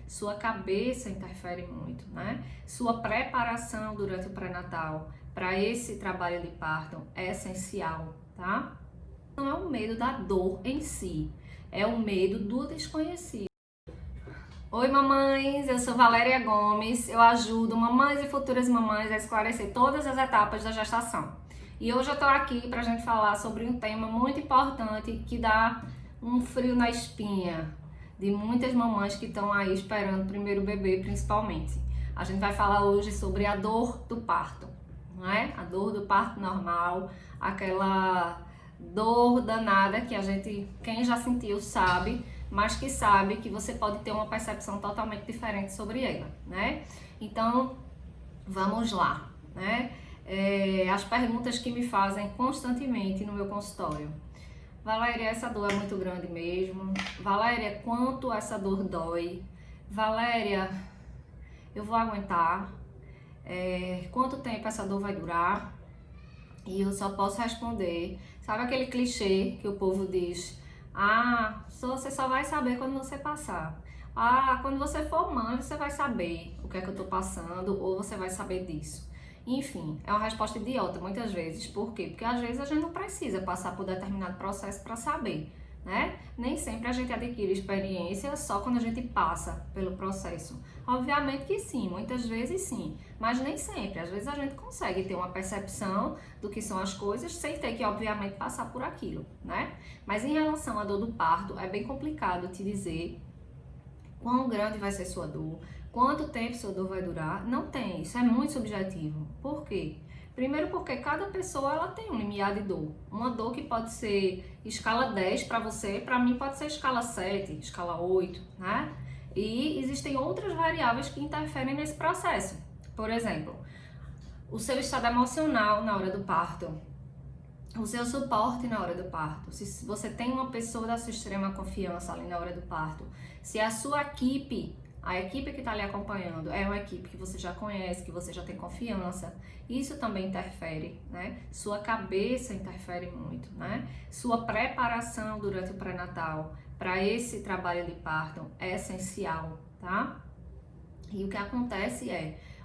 Sua cabeça interfere muito, né? Sua preparação durante o pré-natal para esse trabalho de parto é essencial, tá? Não é o medo da dor em si, é o medo do desconhecido. Oi mamães, eu sou Valéria Gomes, eu ajudo mamães e futuras mamães a esclarecer todas as etapas da gestação. E hoje eu tô aqui pra gente falar sobre um tema muito importante que dá um frio na espinha de muitas mamães que estão aí esperando o primeiro bebê, principalmente. A gente vai falar hoje sobre a dor do parto, não é? A dor do parto normal, aquela dor danada que quem já sentiu sabe, mas que sabe que você pode ter uma percepção totalmente diferente sobre ela, né? Então, vamos lá, né? As perguntas que me fazem constantemente no meu consultório. Valéria, essa dor é muito grande mesmo? Valéria, quanto essa dor dói? Valéria, eu vou aguentar? Quanto tempo essa dor vai durar? E eu só posso responder, sabe aquele clichê que o povo diz? Ah, você só vai saber quando você passar. Ah, quando você for mãe, você vai saber o que é que eu tô passando, ou você vai saber disso. Enfim, é uma resposta idiota muitas vezes. Por quê? Porque às vezes a gente não precisa passar por determinado processo para saber, né? Nem sempre a gente adquire experiência só quando a gente passa pelo processo. Obviamente que sim, muitas vezes sim, mas nem sempre. Às vezes a gente consegue ter uma percepção do que são as coisas sem ter que, obviamente, passar por aquilo, né? Mas em relação à dor do parto, é bem complicado te dizer quão grande vai ser sua dor, quanto tempo sua dor vai durar. Não tem, isso é muito subjetivo. Por quê? Primeiro porque cada pessoa ela tem um limiar de dor. Uma dor que pode ser escala 10 para você, para mim pode ser escala 7, escala 8, né? E existem outras variáveis que interferem nesse processo. Por exemplo, o seu estado emocional na hora do parto, o seu suporte na hora do parto, se você tem uma pessoa da sua extrema confiança ali na hora do parto, se a sua equipe, a equipe que está ali acompanhando é uma equipe que você já conhece, que você já tem confiança, isso também interfere, né? Sua cabeça interfere muito, né? Sua preparação durante o pré-natal para esse trabalho de parto é essencial, tá? E o que acontece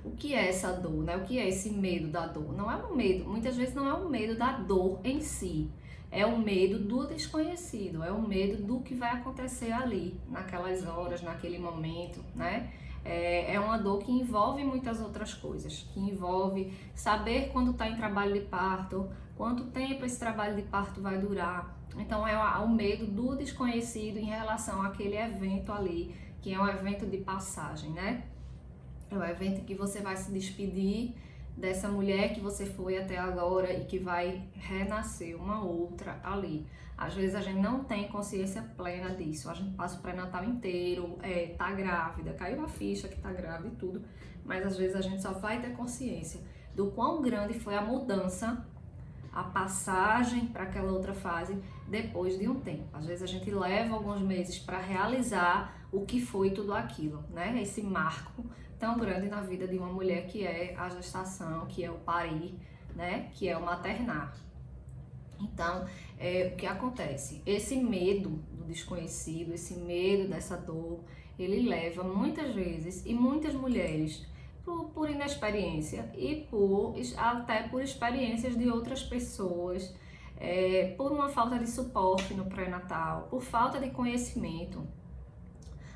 o que é essa dor, né? O que é esse medo da dor? Não é um medo, muitas vezes não é um medo da dor em si, é o medo do desconhecido, é o medo do que vai acontecer ali, naquelas horas, naquele momento, né? É uma dor que envolve muitas outras coisas, que envolve saber quando está em trabalho de parto, quanto tempo esse trabalho de parto vai durar. Então é o medo do desconhecido em relação àquele evento ali, que é um evento de passagem, né? É o evento que você vai se despedir dessa mulher que você foi até agora e que vai renascer uma outra ali. Às vezes a gente não tem consciência plena disso, a gente passa o pré-natal inteiro, tá grávida, caiu a ficha que tá grávida e tudo, mas às vezes a gente só vai ter consciência do quão grande foi a mudança, a passagem para aquela outra fase depois de um tempo. Às vezes a gente leva alguns meses para realizar o que foi tudo aquilo, né? Esse marco tão grande na vida de uma mulher que é a gestação, que é o parir, né? Que é o maternar. Então, o que acontece? Esse medo do desconhecido, esse medo dessa dor, ele leva muitas vezes e muitas mulheres por inexperiência e até por experiências de outras pessoas, por uma falta de suporte no pré-natal, por falta de conhecimento,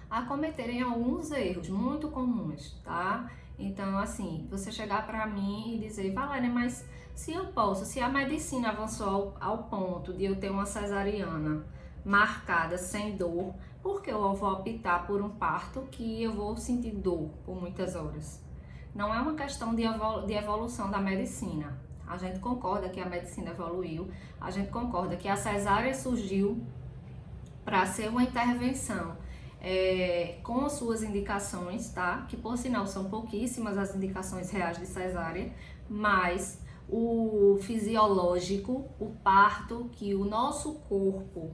a cometerem alguns erros muito comuns, tá? Então, assim, você chegar para mim e dizer, Valéria, mas se a medicina avançou ao ponto de eu ter uma cesariana marcada sem dor, por que eu vou optar por um parto que eu vou sentir dor por muitas horas? Não é uma questão de evolução da medicina. A gente concorda que a medicina evoluiu, a gente concorda que a cesárea surgiu para ser uma intervenção com suas indicações, tá? Que por sinal são pouquíssimas as indicações reais de cesárea, mas o fisiológico, o parto que o nosso corpo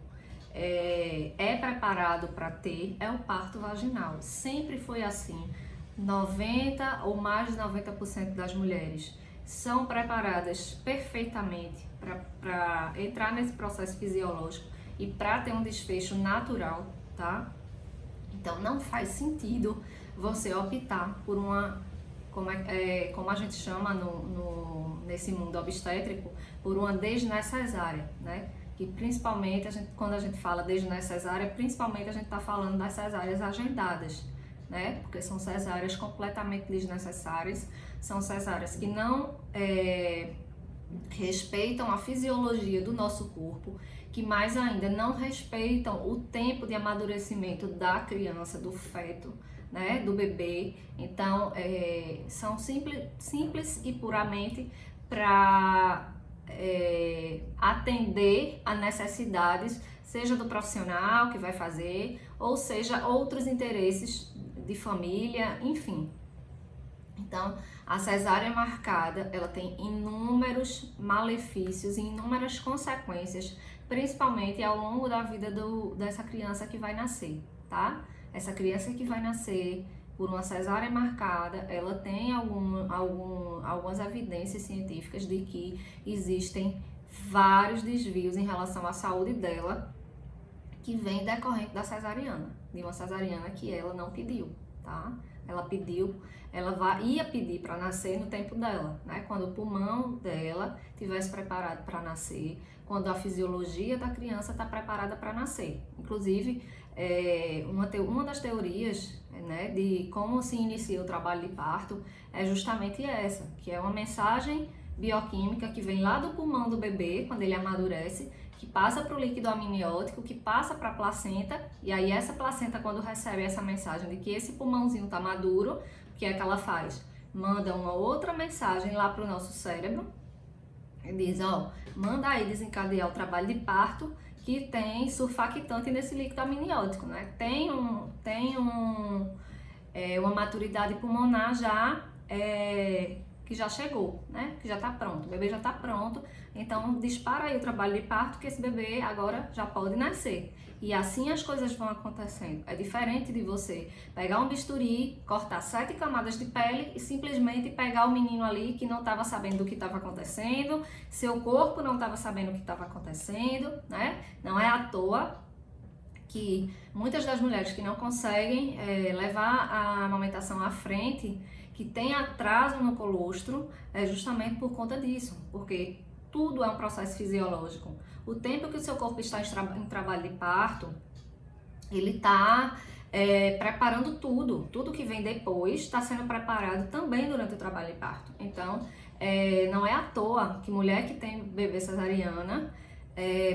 é preparado para ter é o parto vaginal. Sempre foi assim. 90 ou mais de 90% das mulheres são preparadas perfeitamente para entrar nesse processo fisiológico e para ter um desfecho natural, tá? Então não faz sentido você optar por uma, como a gente chama nesse mundo obstétrico, por uma desnecessária, né? Que principalmente, quando a gente fala desnecessária, principalmente a gente está falando das cesáreas agendadas, né? Porque são cesáreas completamente desnecessárias, são cesáreas que não respeitam a fisiologia do nosso corpo, que mais ainda não respeitam o tempo de amadurecimento da criança, do feto, né, do bebê. Então, são simples e puramente para atender a necessidades, seja do profissional que vai fazer, ou seja, outros interesses de família, enfim. Então, a cesárea marcada, ela tem inúmeros malefícios e inúmeras consequências, principalmente ao longo da vida dessa criança que vai nascer, tá? Essa criança que vai nascer por uma cesárea marcada, ela tem algumas evidências científicas de que existem vários desvios em relação à saúde dela, que vem decorrente da cesariana, de uma cesariana que ela não pediu, tá? Ela ia pedir para nascer no tempo dela, né? Quando o pulmão dela estivesse preparado para nascer, quando a fisiologia da criança está preparada para nascer. Inclusive, uma das teorias, né, de como se inicia o trabalho de parto é justamente essa, que é uma mensagem bioquímica que vem lá do pulmão do bebê, quando ele amadurece, que passa para o líquido amniótico, que passa para a placenta, e aí essa placenta, quando recebe essa mensagem de que esse pulmãozinho está maduro, o que é que ela faz? Manda uma outra mensagem lá para o nosso cérebro, e diz, manda aí desencadear o trabalho de parto, que tem surfactante nesse líquido amniótico, né? Tem uma maturidade pulmonar já que já chegou, né? Que já está pronto, o bebê já está pronto, então dispara aí o trabalho de parto que esse bebê agora já pode nascer. E assim as coisas vão acontecendo. É diferente de você pegar um bisturi, cortar 7 camadas de pele e simplesmente pegar o menino ali que não estava sabendo do que estava acontecendo, seu corpo não estava sabendo o que estava acontecendo, né? Não é à toa que muitas das mulheres que não conseguem levar a amamentação à frente, que tem atraso no colostro, é justamente por conta disso, porque tudo é um processo fisiológico. O tempo que o seu corpo está em trabalho de parto, ele está preparando tudo que vem depois está sendo preparado também durante o trabalho de parto. Então, não é à toa que mulher que tem bebê cesariana,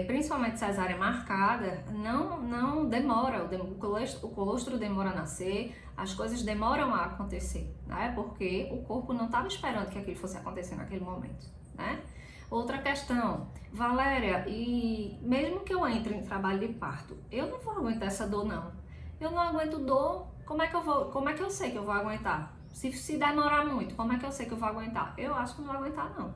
principalmente cesárea marcada, não demora, o colostro demora a nascer, as coisas demoram a acontecer, né? Porque o corpo não estava esperando que aquilo fosse acontecer naquele momento, né? Outra questão, Valéria, e mesmo que eu entre em trabalho de parto, eu não vou aguentar essa dor não. Eu não aguento dor, como é que eu sei que eu vou aguentar? Se demorar muito, como é que eu sei que eu vou aguentar? Eu acho que não vou aguentar não.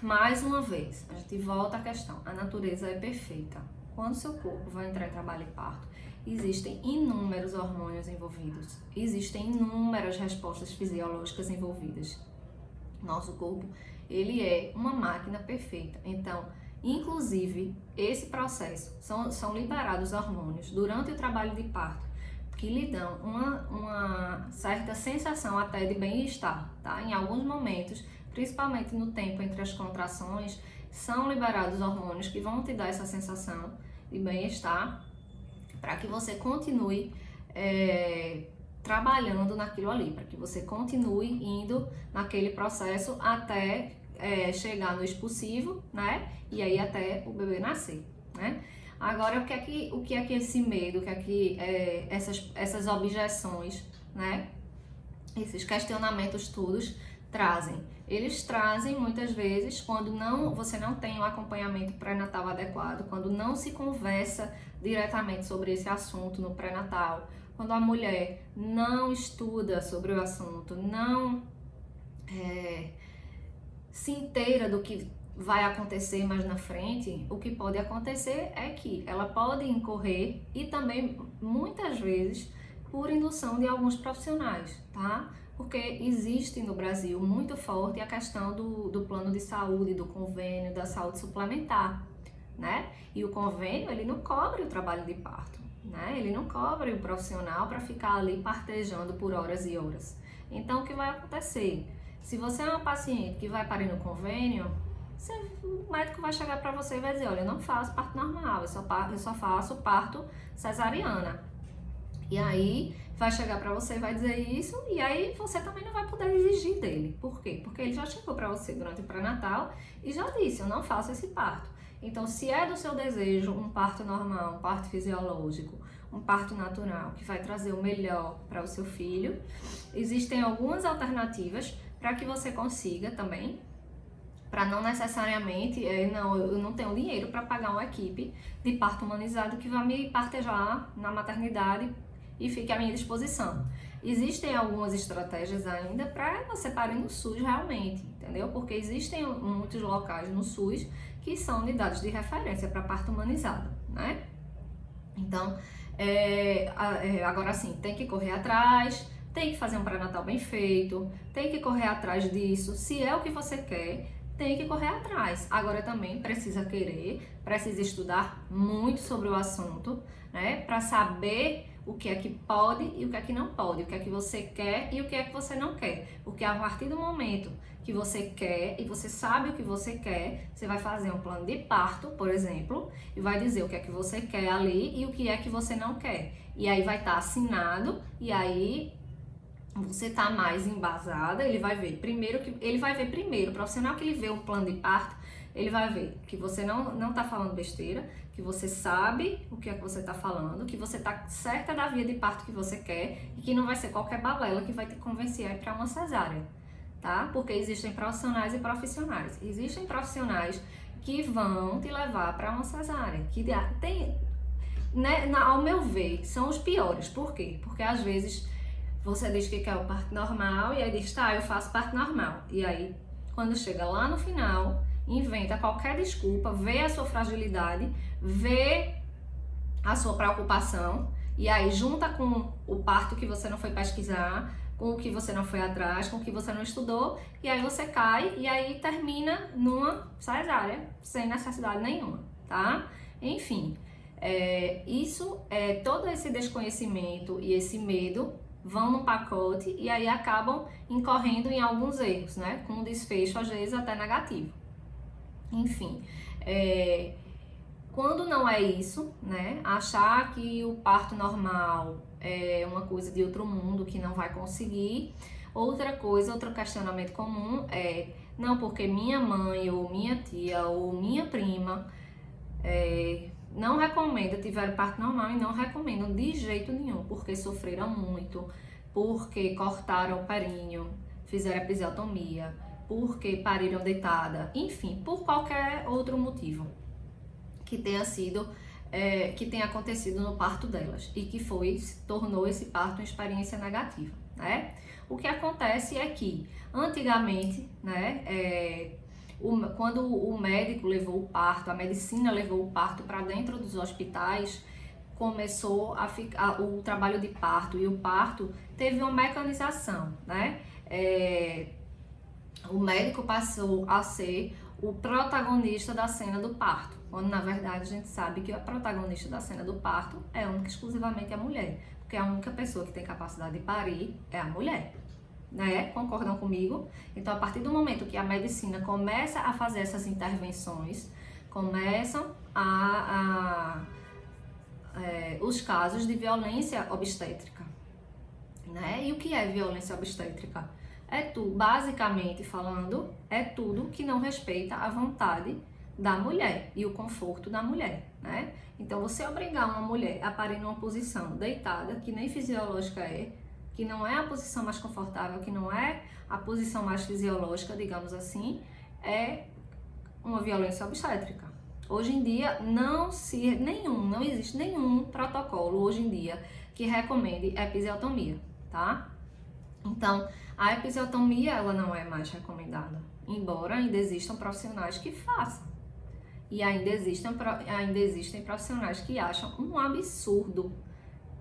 Mais uma vez, a gente volta à questão, a natureza é perfeita. Quando seu corpo vai entrar em trabalho de parto, existem inúmeros hormônios envolvidos, existem inúmeras respostas fisiológicas envolvidas. Nosso corpo, ele é uma máquina perfeita. Então, inclusive, esse processo, são liberados hormônios durante o trabalho de parto, que lhe dão uma certa sensação até de bem-estar, tá? Em alguns momentos, principalmente no tempo entre as contrações, são liberados hormônios que vão te dar essa sensação de bem-estar para que você continue trabalhando naquilo ali, para que você continue indo naquele processo até chegar no expulsivo, né? E aí até o bebê nascer, né? Agora, o que é que esse medo, o que é que essas objeções, né? Esses questionamentos todos trazem? Eles trazem muitas vezes quando você não tem um acompanhamento pré-natal adequado, quando não se conversa diretamente sobre esse assunto no pré-natal, quando a mulher não estuda sobre o assunto, não se inteira do que vai acontecer mais na frente, o que pode acontecer é que ela pode incorrer, e também muitas vezes por indução de alguns profissionais, tá? Porque existe no Brasil muito forte a questão do plano de saúde, do convênio, da saúde suplementar, né? E o convênio, ele não cobre o trabalho de parto. né? Ele não cobre o profissional para ficar ali partejando por horas e horas. Então, o que vai acontecer? Se você é uma paciente que vai parir no convênio, o médico vai chegar para você e vai dizer, olha, eu não faço parto normal, eu só faço parto cesariana. E aí vai chegar para você e vai dizer isso, e aí você também não vai poder exigir dele. Por quê? Porque ele já chegou para você durante o pré-natal e já disse, eu não faço esse parto. Então, se é do seu desejo um parto normal, um parto fisiológico, um parto natural, que vai trazer o melhor para o seu filho, existem algumas alternativas para que você consiga também, para não necessariamente, eu não tenho dinheiro para pagar uma equipe de parto humanizado que vai me partejar na maternidade e fique à minha disposição. Existem algumas estratégias ainda para você parir no SUS realmente, entendeu? Porque existem muitos locais no SUS que são unidades de referência para parto humanizado, né? Então, agora sim, tem que correr atrás, tem que fazer um pré-natal bem feito, tem que correr atrás disso, se é o que você quer, tem que correr atrás. Agora também precisa querer, precisa estudar muito sobre o assunto, né? Para saber o que é que pode e o que é que não pode, o que é que você quer e o que é que você não quer. Porque a partir do momento que você quer e você sabe o que você quer, você vai fazer um plano de parto, por exemplo, e vai dizer o que é que você quer ali e o que é que você não quer. E aí vai estar assinado e aí você tá mais embasada, ele vai ver primeiro, o profissional que ele vê um plano de parto, ele vai ver que você não tá falando besteira, que você sabe o que é que você tá falando, que você tá certa da via de parto que você quer e que não vai ser qualquer balela que vai te convencer a ir para uma cesárea, tá? Porque existem profissionais e profissionais. Existem profissionais que vão te levar para uma cesárea, que tem, né, ao meu ver, são os piores. Por quê? Porque às vezes você diz que quer o parto normal e aí diz, tá, eu faço parto normal. E aí, quando chega lá no final, inventa qualquer desculpa, vê a sua fragilidade, vê a sua preocupação e aí junta com o parto que você não foi pesquisar, com o que você não foi atrás, com o que você não estudou, e aí você cai e aí termina numa cesárea, sem necessidade nenhuma, tá? Enfim, todo esse desconhecimento e esse medo vão no pacote e aí acabam incorrendo em alguns erros, né? Com um desfecho, às vezes, até negativo. Enfim, quando não é isso, né? Achar que o parto normal é uma coisa de outro mundo que não vai conseguir. Outro questionamento comum é, não, porque minha mãe, ou minha tia, ou minha prima não recomendam, tiveram parto normal e não recomendam de jeito nenhum, porque sofreram muito, porque cortaram o períneo, fizeram episiotomia, porque pariram deitada, enfim, por qualquer outro motivo que tenha acontecido no parto delas e que tornou esse parto uma experiência negativa, né? O que acontece é que, antigamente, né, quando o médico levou o parto, a medicina levou o parto para dentro dos hospitais, começou a ficar o trabalho de parto, e o parto teve uma mecanização, né? O médico passou a ser o protagonista da cena do parto, quando na verdade a gente sabe que a protagonista da cena do parto é única e exclusivamente a mulher, porque a única pessoa que tem capacidade de parir é a mulher, né? Concordam comigo? Então, a partir do momento que a medicina começa a fazer essas intervenções, começam os casos de violência obstétrica, né? E o que é violência obstétrica? Basicamente falando, é tudo que não respeita a vontade da mulher e o conforto da mulher, né? Então, você obrigar uma mulher a parir numa posição deitada, que nem fisiológica que não é a posição mais confortável, que não é a posição mais fisiológica, digamos assim, é uma violência obstétrica. Hoje em dia, não existe nenhum protocolo hoje em dia que recomende episiotomia, tá? Então, a episiotomia, ela não é mais recomendada, embora ainda existam profissionais que façam. E ainda existem profissionais que acham um absurdo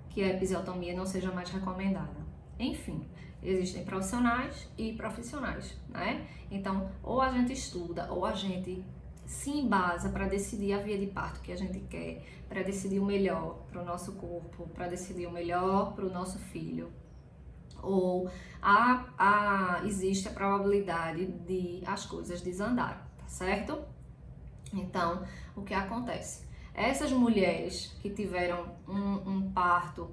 que a episiotomia não seja mais recomendada. Enfim, existem profissionais e profissionais, né? Então, ou a gente estuda, ou a gente se embasa para decidir a via de parto que a gente quer, para decidir o melhor para o nosso corpo, para decidir o melhor para o nosso filho, ou existe a probabilidade de as coisas desandarem, tá certo? Então, o que acontece? Essas mulheres que tiveram um parto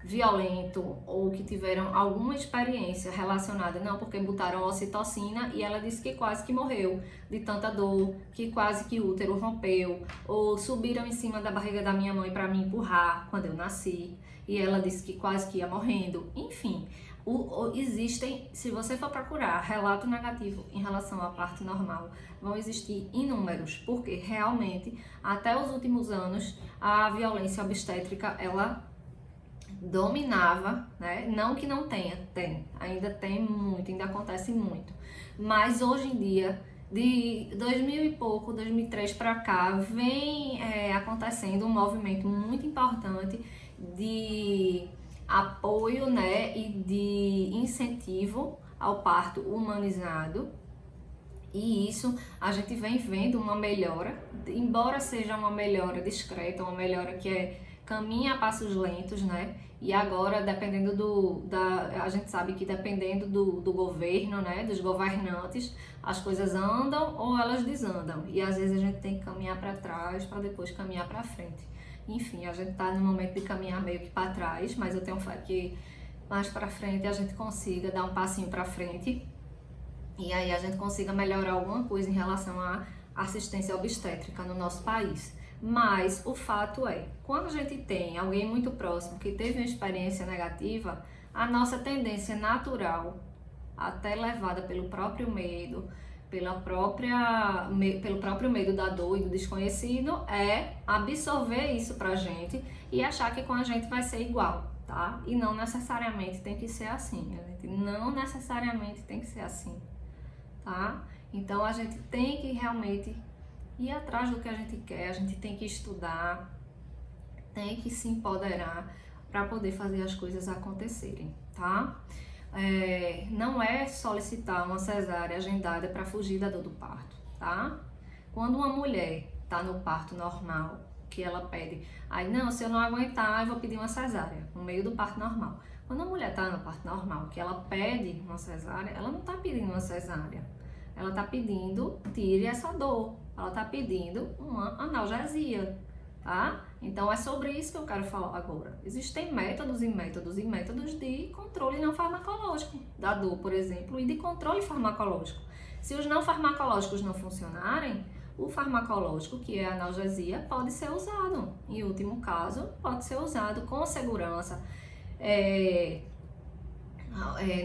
violento ou que tiveram alguma experiência relacionada, não, porque botaram ocitocina e ela disse que quase que morreu de tanta dor, que quase que o útero rompeu, ou subiram em cima da barriga da minha mãe para me empurrar quando eu nasci e ela disse que quase que ia morrendo, enfim. Existem, se você for procurar relato negativo em relação ao parto normal, vão existir inúmeros, porque realmente até os últimos anos a violência obstétrica ela dominava, né? Não que não tenha, ainda tem muito, ainda acontece muito, mas hoje em dia, de 2000 e pouco, 2003 para cá, vem acontecendo um movimento muito importante de apoio, né, e de incentivo ao parto humanizado, e isso a gente vem vendo uma melhora, embora seja uma melhora discreta, uma melhora que caminha a passos lentos, né? E agora, dependendo a gente sabe que dependendo do governo, né, dos governantes, as coisas andam ou elas desandam. E às vezes a gente tem que caminhar para trás para depois caminhar para frente. Enfim, a gente está no momento de caminhar meio que para trás, mas eu tenho fé que mais para frente a gente consiga dar um passinho para frente e aí a gente consiga melhorar alguma coisa em relação à assistência obstétrica no nosso país. Mas o fato é, quando a gente tem alguém muito próximo que teve uma experiência negativa, a nossa tendência natural, até levada pelo próprio medo, pelo próprio medo da dor e do desconhecido, é absorver isso pra gente e achar que com a gente vai ser igual, tá? E não necessariamente tem que ser assim, não necessariamente tem que ser assim, tá? Então a gente tem que realmente ir atrás do que a gente quer, a gente tem que estudar, tem que se empoderar para poder fazer as coisas acontecerem, tá? Não é solicitar uma cesárea agendada para fugir da dor do parto, tá? Quando uma mulher tá no parto normal, que ela pede, aí não, se eu não aguentar, eu vou pedir uma cesárea, no meio do parto normal. Quando a mulher tá no parto normal, que ela pede uma cesárea, ela não tá pedindo uma cesárea, ela tá pedindo, tire essa dor, ela tá pedindo uma analgesia, tá? Então é sobre isso que eu quero falar agora. Existem métodos e métodos e métodos de controle não farmacológico da dor, por exemplo, e de controle farmacológico. Se os não farmacológicos não funcionarem, o farmacológico, que é a analgesia, pode ser usado. Em último caso, pode ser usado com segurança.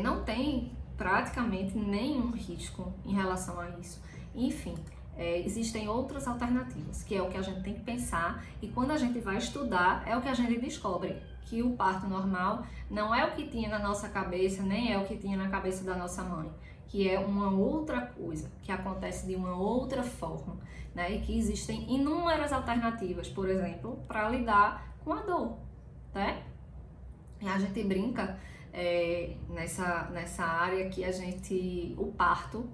Não tem praticamente nenhum risco em relação a isso. Enfim, existem outras alternativas, que é o que a gente tem que pensar, e quando a gente vai estudar, é o que a gente descobre, que o parto normal não é o que tinha na nossa cabeça, nem é o que tinha na cabeça da nossa mãe, que é uma outra coisa, que acontece de uma outra forma, né? E que existem inúmeras alternativas, por exemplo, para lidar com a dor, né? E a gente brinca nessa área que o parto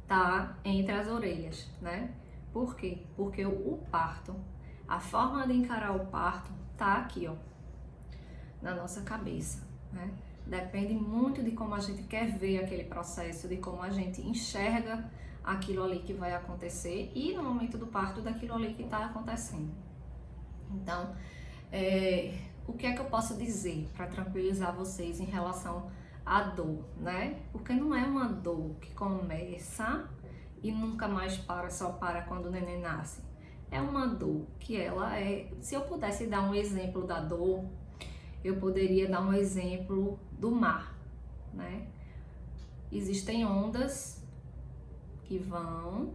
tá entre as orelhas, né? Por quê? Porque o parto, a forma de encarar o parto tá aqui, ó, na nossa cabeça, né? Depende muito de como a gente quer ver aquele processo, de como a gente enxerga aquilo ali que vai acontecer e no momento do parto daquilo ali que está acontecendo. Então, o que é que eu posso dizer para tranquilizar vocês em relação à dor, né? Porque não é uma dor que começa e nunca mais para, só para quando o neném nasce. É uma dor que ela é... Se eu pudesse dar um exemplo da dor, eu poderia dar um exemplo do mar, né? Existem ondas que vão,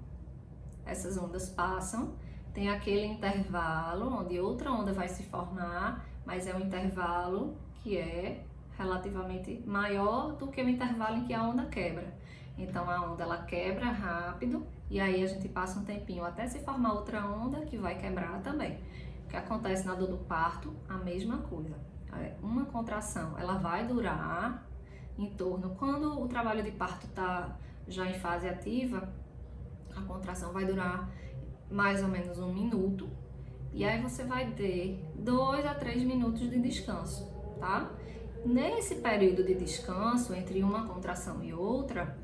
essas ondas passam, tem aquele intervalo onde outra onda vai se formar, mas é um intervalo que é relativamente maior do que o intervalo em que a onda quebra. Então a onda ela quebra rápido e aí a gente passa um tempinho até se formar outra onda que vai quebrar também. O que acontece na dor do parto? A mesma coisa. Uma contração, ela vai durar em torno, quando o trabalho de parto está já em fase ativa, a contração vai durar mais ou menos 1 minuto, e aí você vai ter 2 a 3 minutos de descanso, tá? Nesse período de descanso, entre uma contração e outra,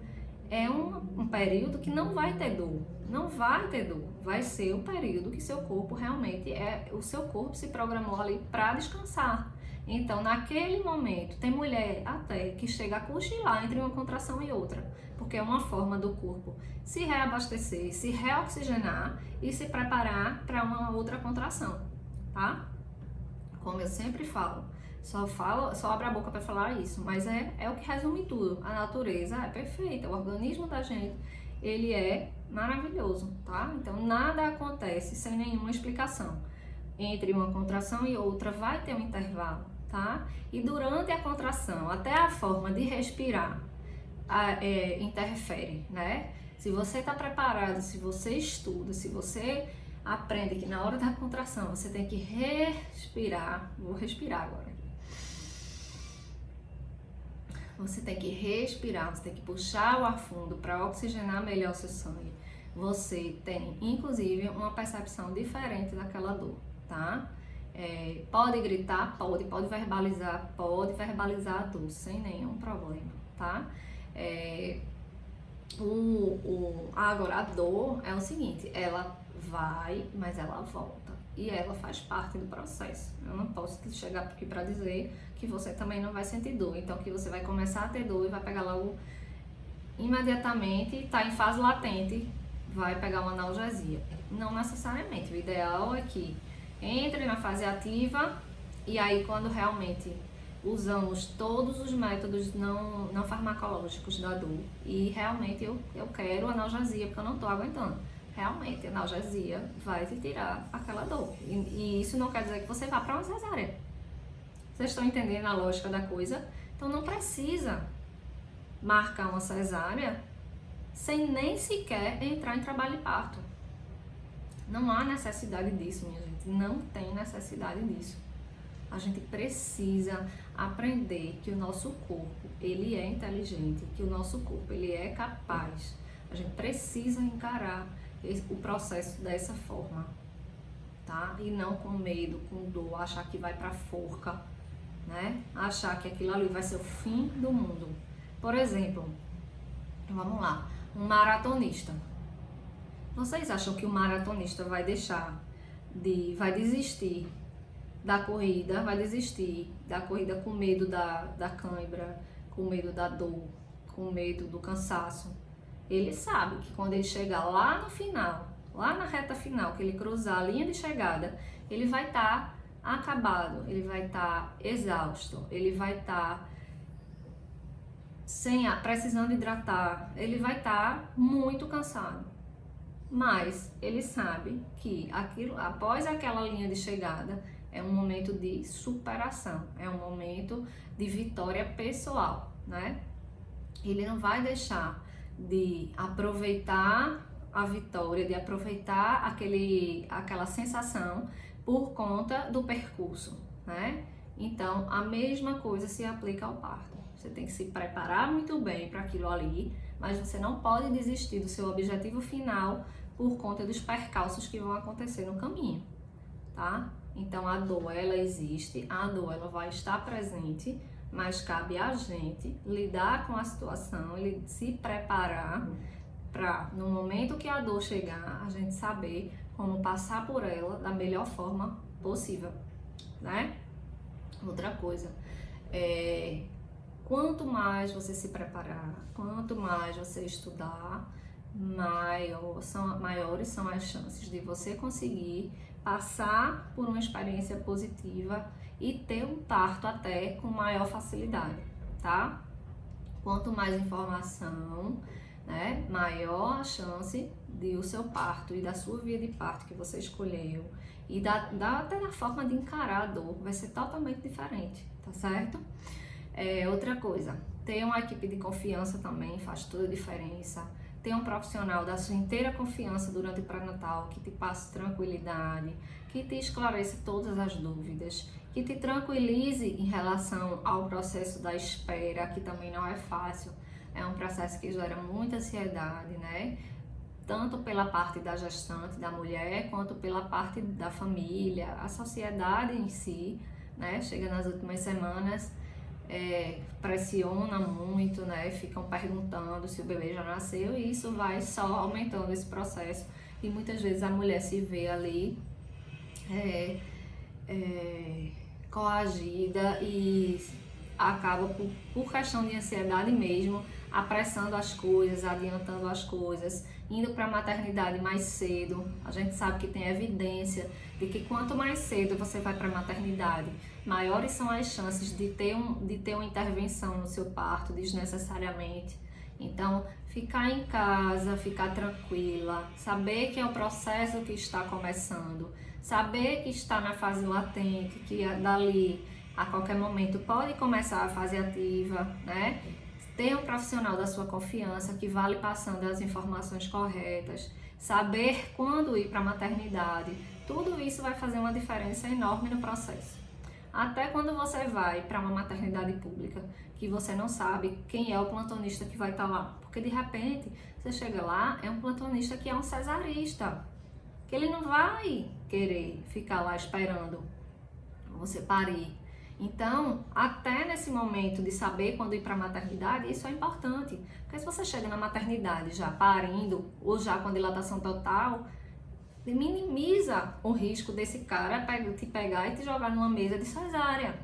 é um período que não vai ter dor, não vai ter dor, vai ser o período que seu corpo realmente o seu corpo se programou ali para descansar. Então, naquele momento, tem mulher até que chega a cochilar entre uma contração e outra, porque é uma forma do corpo se reabastecer, se reoxigenar e se preparar para uma outra contração, tá? Como eu sempre falo, só abro a boca para falar isso, mas é o que resume tudo. A natureza é perfeita, o organismo da gente, ele é maravilhoso, tá? Então, nada acontece sem nenhuma explicação. Entre uma contração e outra vai ter um intervalo, tá? E durante a contração, até a forma de respirar interfere, né? Se você está preparado, se você estuda, se você aprende que na hora da contração você tem que respirar, vou respirar agora. Você tem que respirar, você tem que puxar o ar fundo para oxigenar melhor o seu sangue. Você tem, inclusive, uma percepção diferente daquela dor, tá? Pode gritar, pode verbalizar a dor sem nenhum problema, tá? Agora, a dor é o seguinte, ela vai, mas ela volta. E ela faz parte do processo. Eu não posso chegar aqui para dizer que você também não vai sentir dor. Então, que você vai começar a ter dor e vai pegar logo imediatamente, está em fase latente, vai pegar uma analgesia. Não necessariamente. O ideal é que entre na fase ativa e aí quando realmente usamos todos os métodos não farmacológicos da dor e realmente eu quero analgesia porque eu não estou aguentando. Realmente, a analgesia vai te tirar aquela dor. E isso não quer dizer que você vá para uma cesárea. Vocês estão entendendo a lógica da coisa? Então não precisa marcar uma cesárea sem nem sequer entrar em trabalho de parto. Não há necessidade disso, minha gente. Não tem necessidade disso. A gente precisa aprender que o nosso corpo, ele é inteligente, que o nosso corpo, ele é capaz. A gente precisa encarar o processo dessa forma, tá? E não com medo, com dor, achar que vai pra forca, né? Achar que aquilo ali vai ser o fim do mundo. Por exemplo, vamos lá, um maratonista. Vocês acham que o maratonista vai desistir da corrida, com medo da cãibra, com medo da dor, com medo do cansaço? Ele sabe que quando ele chegar lá no final, lá na reta final, que ele cruzar a linha de chegada, ele vai estar acabado, ele vai estar exausto, ele vai estar precisando hidratar, ele vai estar muito cansado. Mas ele sabe que após aquela linha de chegada é um momento de superação, é um momento de vitória pessoal, né? Ele não vai deixar de aproveitar a vitória, de aproveitar aquela sensação por conta do percurso, né? Então, a mesma coisa se aplica ao parto. Você tem que se preparar muito bem para aquilo ali, mas você não pode desistir do seu objetivo final por conta dos percalços que vão acontecer no caminho, tá? Então, a dor, ela existe, a dor, ela vai estar presente, mas cabe a gente lidar com a situação, ele se preparar para, no momento que a dor chegar, a gente saber como passar por ela da melhor forma possível, né? Outra coisa, quanto mais você se preparar, quanto mais você estudar, maiores são as chances de você conseguir passar por uma experiência positiva e ter um parto até com maior facilidade, tá? Quanto mais informação, né, maior a chance de o seu parto e da sua via de parto que você escolheu e até da forma de encarar a dor vai ser totalmente diferente, tá certo? Outra coisa, ter uma equipe de confiança também faz toda a diferença. Ter um profissional da sua inteira confiança durante o pré-natal, que te passe tranquilidade, que te esclareça todas as dúvidas, que te tranquilize em relação ao processo da espera, que também não é fácil, é um processo que gera muita ansiedade, né? tanto pela parte da gestante, da mulher, quanto pela parte da família, a sociedade em si, né? Chega nas últimas semanas, pressiona muito, né? Ficam perguntando se o bebê já nasceu e isso vai só aumentando esse processo e muitas vezes a mulher se vê ali coagida e acaba por questão de ansiedade mesmo, apressando as coisas, adiantando as coisas, indo para a maternidade mais cedo. A gente sabe que tem evidência de que quanto mais cedo você vai para a maternidade, maiores são as chances de ter uma intervenção no seu parto desnecessariamente. Então, ficar em casa, ficar tranquila, saber que é o processo que está começando, saber que está na fase latente, que dali a qualquer momento pode começar a fase ativa, né? Ter um profissional da sua confiança que vá lhe passando as informações corretas, saber quando ir para a maternidade, tudo isso vai fazer uma diferença enorme no processo. Até quando você vai para uma maternidade pública, que você não sabe quem é o plantonista que vai estar lá, porque de repente você chega lá, é um plantonista que é um cesarista, que ele não vai querer ficar lá esperando você parir. Então, até nesse momento de saber quando ir para a maternidade, isso é importante. Porque se você chega na maternidade já parindo ou já com dilatação total, minimiza o risco desse cara te pegar e te jogar numa mesa de cesárea,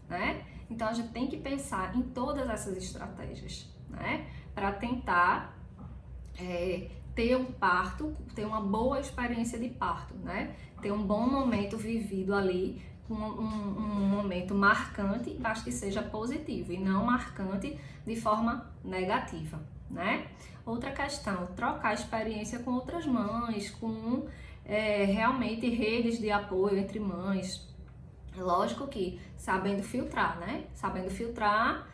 né? Então, a gente tem que pensar em todas essas estratégias, né? Para tentar ter um parto, ter uma boa experiência de parto, né? Ter um bom momento vivido ali, um momento marcante, mas que seja positivo e não marcante de forma negativa, né? Outra questão, trocar experiência com outras mães, com realmente redes de apoio entre mães. Lógico que sabendo filtrar, né? Sabendo filtrar,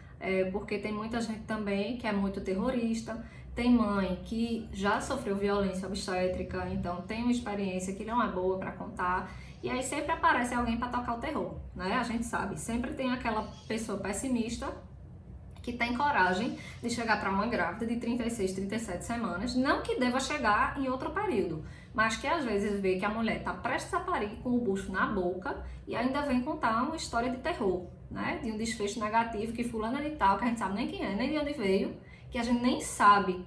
porque tem muita gente também que é muito terrorista, tem mãe que já sofreu violência obstétrica, então tem uma experiência que não é boa para contar. E aí sempre aparece alguém para tocar o terror, né? A gente sabe, sempre tem aquela pessoa pessimista que tem coragem de chegar para uma grávida de 36, 37 semanas, não que deva chegar em outro período, mas que às vezes vê que a mulher está prestes a parir com o bucho na boca e ainda vem contar uma história de terror, né? De um desfecho negativo que fulana de tal, que a gente sabe nem quem é, nem de onde veio, que a gente nem sabe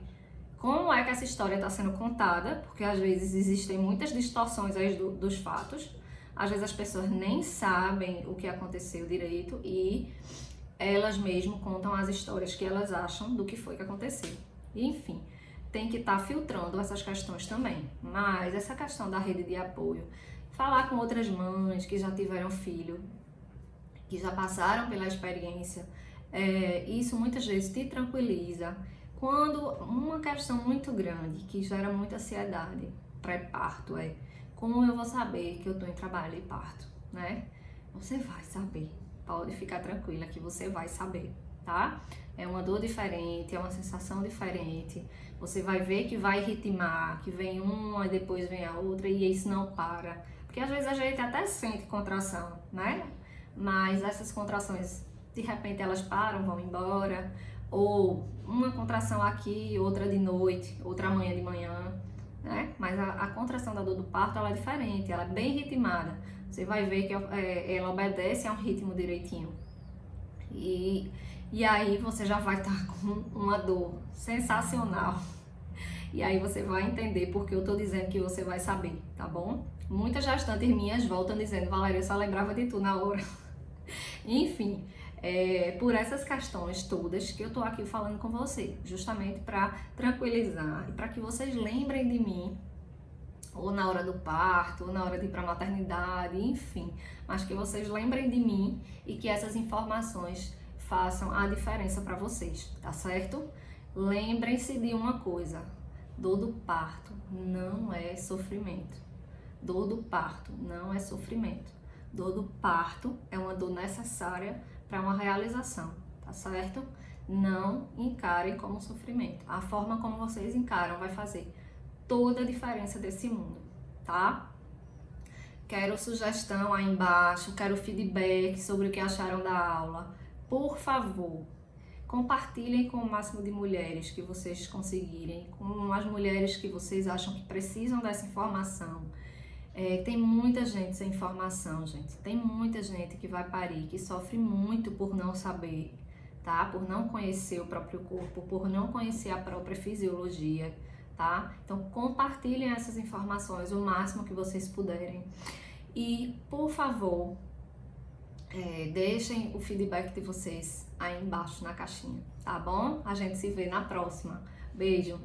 como é que essa história está sendo contada, porque às vezes existem muitas distorções aí dos fatos. Às vezes as pessoas nem sabem o que aconteceu direito e elas mesmo contam as histórias que elas acham do que foi que aconteceu. Enfim, tem que estar filtrando essas questões também. Mas essa questão da rede de apoio, falar com outras mães que já tiveram filho, que já passaram pela experiência, isso muitas vezes te tranquiliza. Quando uma questão muito grande, que gera muita ansiedade, pré-parto, como eu vou saber que eu estou em trabalho de parto, né? Você vai saber, pode ficar tranquila que você vai saber, tá? É uma dor diferente, é uma sensação diferente, você vai ver que vai ritmar, que vem uma e depois vem a outra e isso não para. Porque às vezes a gente até sente contração, né? Mas essas contrações, de repente elas param, vão embora, ou uma contração aqui, outra de noite, outra amanhã de manhã, né? Mas a contração da dor do parto ela é diferente, ela é bem ritmada. Você vai ver que ela obedece a um ritmo direitinho. E aí você já vai estar com uma dor sensacional. E aí você vai entender porque eu tô dizendo que você vai saber, tá bom? Muitas gestantes minhas voltam dizendo, Valéria, eu só lembrava de tu na hora. Enfim, por essas questões todas que eu tô aqui falando com você, justamente para tranquilizar e para que vocês lembrem de mim, ou na hora do parto, ou na hora de ir para a maternidade, enfim, mas que vocês lembrem de mim e que essas informações façam a diferença para vocês, tá certo? Lembrem-se de uma coisa, dor do parto não é sofrimento. Dor do parto não é sofrimento. Dor do parto é uma dor necessária para uma realização, tá certo? Não encarem como sofrimento. A forma como vocês encaram vai fazer toda a diferença desse mundo, tá? Quero sugestão aí embaixo, quero feedback sobre o que acharam da aula. Por favor, Compartilhem com o máximo de mulheres que vocês conseguirem, com as mulheres que vocês acham que precisam dessa informação. Tem muita gente sem informação, gente. Tem muita gente que vai parir, que sofre muito por não saber, tá? Por não conhecer o próprio corpo, por não conhecer a própria fisiologia, tá? Então, compartilhem essas informações o máximo que vocês puderem. E, por favor, deixem o feedback de vocês aí embaixo na caixinha, tá bom? A gente se vê na próxima. Beijo!